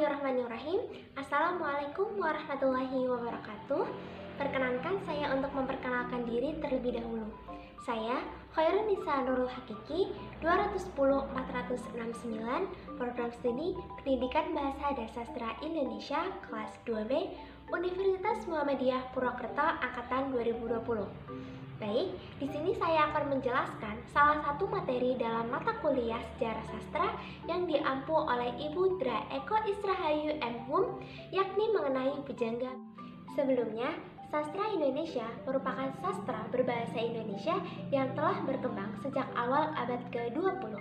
Bismillahirrahmanirrahim. Assalamualaikum warahmatullahi wabarakatuh. Perkenankan saya untuk memperkenalkan diri terlebih dahulu. Saya Khairunisa Nurul Hakiki, 210-469, Program Studi Pendidikan Bahasa dan Sastra Indonesia, kelas 2B, Universitas Muhammadiyah Purwokerto Angkatan 2020. Baik, di sini saya akan menjelaskan salah satu materi dalam mata kuliah Sejarah Sastra yang diampu oleh Ibu Dra Eko Israhayu M.Hum, yakni mengenai pujangga. Sebelumnya, sastra Indonesia merupakan sastra berbahasa Indonesia yang telah berkembang sejak awal abad ke-20.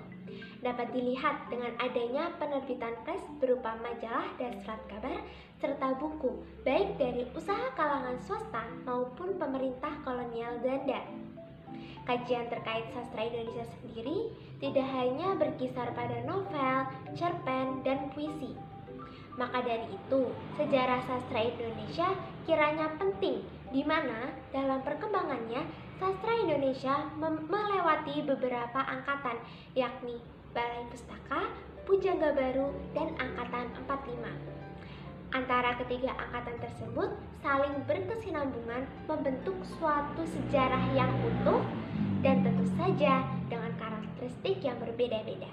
Dapat dilihat dengan adanya penerbitan pers berupa majalah dan surat kabar, serta buku, baik dari usaha kalangan swasta maupun pemerintah kolonial Belanda. Kajian terkait sastra Indonesia sendiri tidak hanya berkisar pada novel, cerpen, dan puisi. Maka dari itu, sejarah sastra Indonesia kiranya penting, di mana dalam perkembangannya sastra Indonesia melewati beberapa angkatan, yakni Balai Pustaka, Pujangga Baru, dan Angkatan 45. Antara ketiga angkatan tersebut saling berkesinambungan membentuk suatu sejarah yang utuh dan tentu saja dengan karakteristik yang berbeda-beda.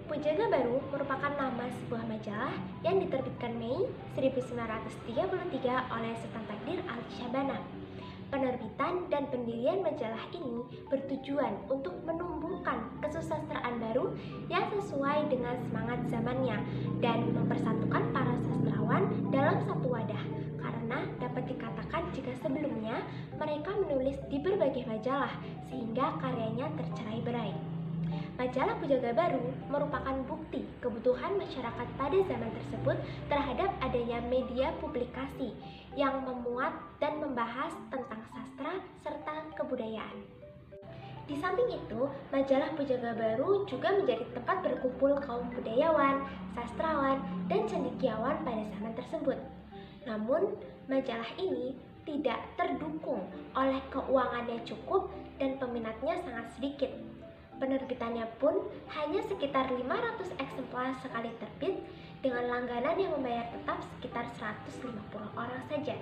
Pujangga Baru merupakan nama sebuah majalah yang diterbitkan Mei 1933 oleh Sultan Takdir Al-Syabana. Penerbitan dan pendirian majalah ini bertujuan untuk menumbuhkan kesusastraan baru yang sesuai dengan semangat zamannya dan mempersatukan para sastrawan dalam satu wadah, karena dapat dikatakan jika sebelumnya mereka menulis di berbagai majalah sehingga karyanya tercerai-berai. Majalah Pujangga Baru merupakan bukti kebutuhan masyarakat pada zaman tersebut terhadap adanya media publikasi yang memuat dan membahas tentang sastra serta kebudayaan. Di samping itu, majalah Pujangga Baru juga menjadi tempat berkumpul kaum budayawan, sastrawan, dan cendekiawan pada zaman tersebut. Namun, majalah ini tidak terdukung oleh keuangan yang cukup dan peminatnya sangat sedikit. Penerbitannya pun hanya sekitar 500 eksemplar sekali terbit dengan langganan yang membayar tetap sekitar 150 orang saja.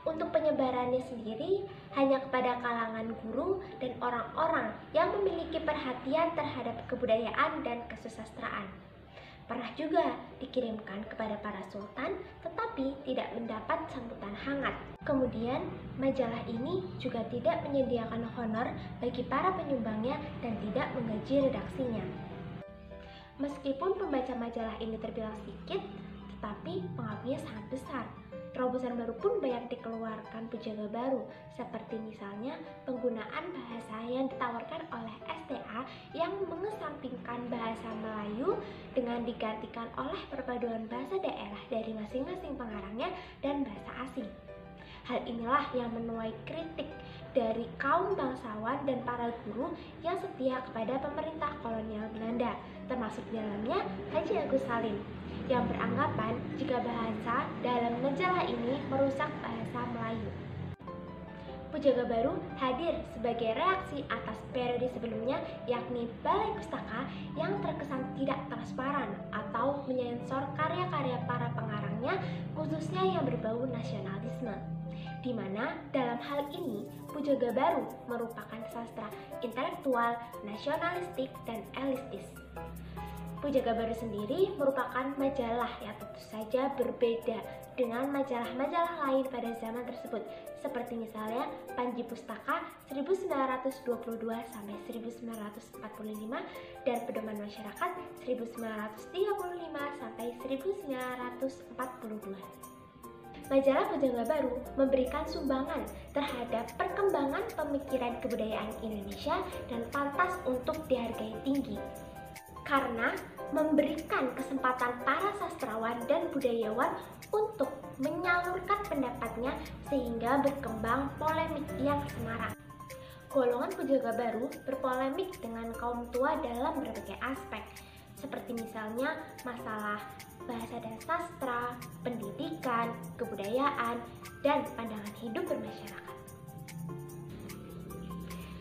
Untuk penyebarannya sendiri hanya kepada kalangan guru dan orang-orang yang memiliki perhatian terhadap kebudayaan dan kesusastraan. Pernah juga dikirimkan kepada para sultan tetapi tidak mendapat sambutan hangat. Kemudian, majalah ini juga tidak menyediakan honor bagi para penyumbangnya dan tidak menggaji redaksinya. Meskipun pembaca majalah ini terbilang sedikit, tetapi pengaruhnya sangat besar. Terobosan baru pun banyak dikeluarkan Pujangga Baru, seperti misalnya penggunaan bahasa yang ditawarkan oleh STA yang mengesampingkan bahasa Melayu dengan digantikan oleh perpaduan bahasa daerah dari masing-masing pengarangnya dan bahasa asing. Hal inilah yang menuai kritik dari kaum bangsawan dan para guru yang setia kepada pemerintah kolonial Belanda, termasuk di dalamnya Haji Agus Salim, yang beranggapan jika bahasa dalam majalah ini merusak bahasa Melayu. Pujangga Baru hadir sebagai reaksi atas periode sebelumnya, yakni Balai Pustaka yang terkesan tidak transparan atau menyensor karya-karya para pengarangnya, khususnya yang berbau nasionalisme. Di mana dalam hal ini Pujangga Baru merupakan sastra intelektual, nasionalistik, dan elitis. Pujangga Baru sendiri merupakan majalah yang tentu saja berbeda dengan majalah-majalah lain pada zaman tersebut, seperti misalnya Panji Pustaka 1922 sampai 1945 dan Pedoman Masyarakat 1935 sampai 1942. Majalah Pujangga Baru memberikan sumbangan terhadap perkembangan pemikiran kebudayaan Indonesia dan pantas untuk dihargai tinggi, karena memberikan kesempatan para sastrawan dan budayawan untuk menyalurkan pendapatnya sehingga berkembang polemik yang semarak. Golongan Pujangga Baru berpolemik dengan kaum tua dalam berbagai aspek, seperti misalnya masalah bahasa dan sastra, pendidikan, kebudayaan, dan pandangan hidup bermasyarakat.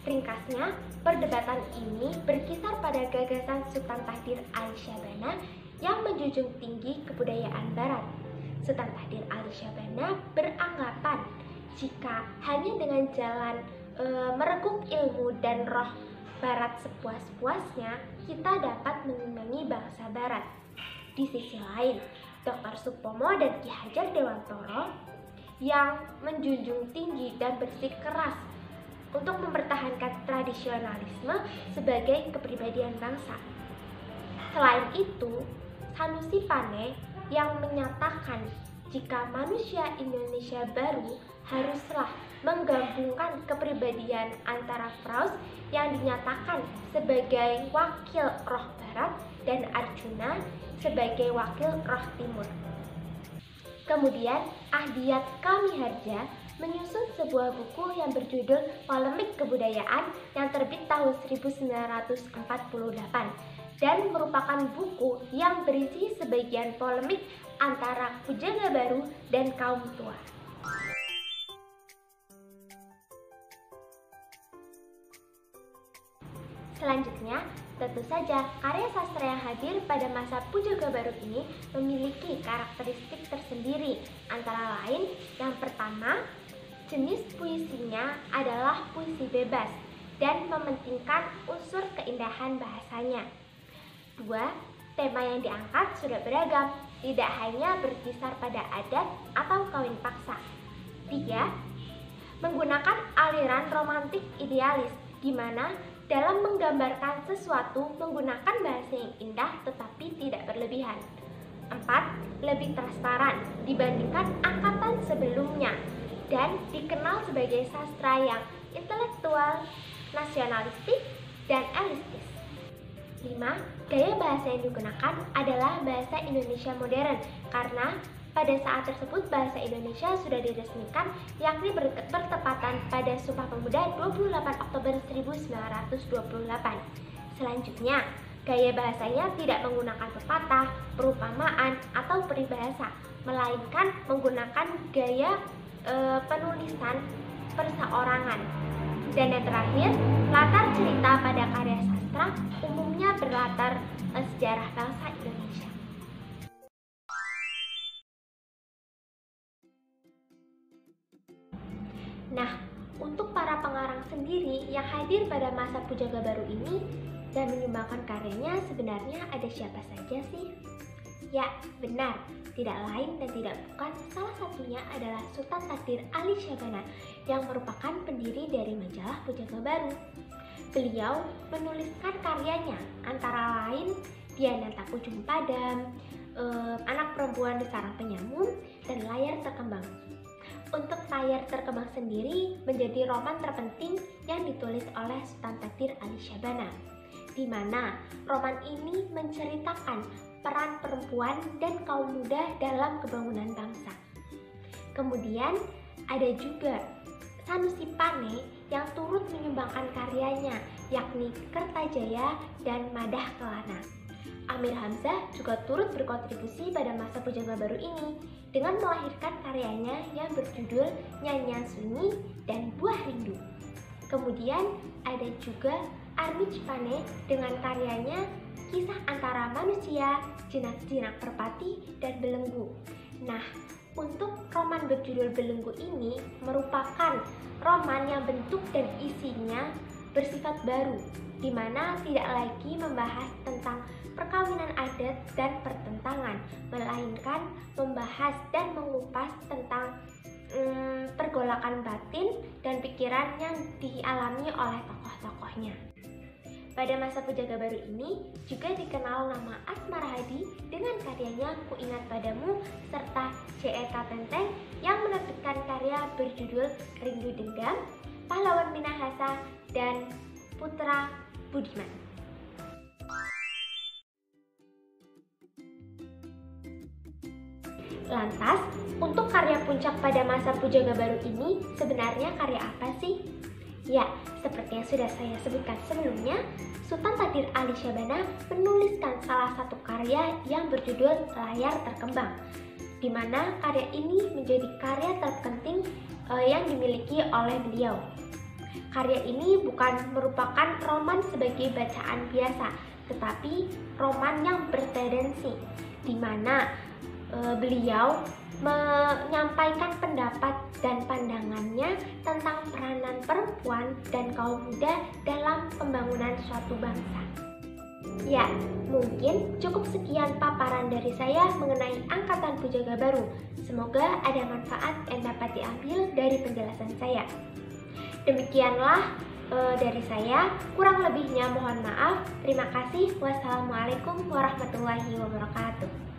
Ringkasnya, perdebatan ini berkisar pada gagasan Sultan Tahdir Ali Syabana yang menjunjung tinggi kebudayaan Barat. Sultan Tahdir Ali Syabana beranggapan jika hanya dengan jalan mereguk ilmu dan roh Barat sepuas-puasnya, kita dapat mengimbangi bangsa Barat. Di sisi lain, Dr. Supomo dan Ki Hajar Dewantoro yang menjunjung tinggi dan bersikeras untuk mempertahankan tradisionalisme sebagai kepribadian bangsa. Selain itu, Sanusi Pane yang menyatakan jika manusia Indonesia baru haruslah menggabungkan kepribadian antara Faust yang dinyatakan sebagai wakil roh Barat dan Arjuna sebagai wakil roh Timur. Kemudian Ahdiyat Kamiharja menyusun sebuah buku yang berjudul Polemik Kebudayaan yang terbit tahun 1948 dan merupakan buku yang berisi sebagian polemik antara Pujangga Baru dan kaum tua. Selanjutnya, tentu saja karya sastra yang hadir pada masa Pujangga Baru ini memiliki karakteristik tersendiri. Antara lain, yang pertama, jenis puisinya adalah puisi bebas dan mementingkan unsur keindahan bahasanya. 2. Tema yang diangkat sudah beragam, tidak hanya berkisar pada adat atau kawin paksa. 3. Menggunakan aliran romantik idealis, di mana dalam menggambarkan sesuatu menggunakan bahasa yang indah tetapi tidak berlebihan. 4. Lebih transparan dibandingkan angkatan sebelumnya dan dikenal sebagai sastra yang intelektual, nasionalistik, dan elitis. 5. Gaya bahasa yang digunakan adalah bahasa Indonesia modern karena pada saat tersebut bahasa Indonesia sudah diresmikan, yakni bertepatan pada Sumpah Pemuda 28 Oktober 1928. Selanjutnya, gaya bahasanya tidak menggunakan pepatah, perumpamaan, atau peribahasa, melainkan menggunakan gaya penulisan perseorangan. Dan yang terakhir, latar cerita pada karya sastra umumnya berlatar sejarah bangsa Indonesia. Nah, untuk para pengarang sendiri yang hadir pada masa Pujangga Baru ini dan menyumbangkan karyanya, sebenarnya ada siapa saja sih? Ya, benar, tidak lain dan tidak bukan, salah satunya adalah Sultan Tahdir Ali Syabana yang merupakan pendiri dari majalah Pujangga Baru. Beliau menuliskan karyanya antara lain Dian Tak Ujung Padam, Anak Perempuan di Sarang Penyamun, dan Layar Terkembang. Untuk Layar Terkembang sendiri menjadi roman terpenting yang ditulis oleh Sultan Tahdir Ali Syabana, di mana roman ini menceritakan peran perempuan dan kaum muda dalam kebangunan bangsa. Kemudian ada juga Sanusi Pane yang turut menyumbangkan karyanya, yakni Kertajaya dan Madah Kelana. Amir Hamzah juga turut berkontribusi pada masa Pujangga Baru ini dengan melahirkan karyanya yang berjudul Nyanyian Sunyi dan Buah Rindu. Kemudian ada juga Armij Pane dengan karyanya Kisah Antara Manusia, Jinak-Jinak Perpati, dan Belenggu. Nah, untuk roman berjudul Belenggu ini merupakan roman yang bentuk dan isinya bersifat baru, di mana tidak lagi membahas tentang perkawinan adat dan pertentangan, melainkan membahas dan mengupas tentang pergolakan batin dan pikiran yang dialami oleh tokoh-tokohnya. Pada masa Pujangga Baru ini juga dikenal nama Asmara Hadi dengan karyanya Ku Ingat Padamu serta C.E. Tenteng yang menerbitkan karya berjudul Rindu Dendam, Pahlawan Minahasa, dan Putra Budiman. Lantas, untuk karya puncak pada masa Pujangga Baru ini sebenarnya karya apa sih? Ya, seperti yang sudah saya sebutkan sebelumnya, Sultan Tahdir Ali Syabana menuliskan salah satu karya yang berjudul Layar Terkembang, di mana karya ini menjadi karya terpenting yang dimiliki oleh beliau. Karya ini bukan merupakan roman sebagai bacaan biasa, tetapi roman yang bertendensi, di mana beliau menyampaikan pendapat dan pandangannya tentang peranan perempuan dan kaum muda dalam pembangunan suatu bangsa. Ya, mungkin cukup sekian paparan dari saya mengenai Angkatan Pujangga Baru. Semoga ada manfaat yang dapat diambil dari penjelasan saya. Demikianlah dari saya, kurang lebihnya mohon maaf. Terima kasih. Wassalamualaikum warahmatullahi wabarakatuh.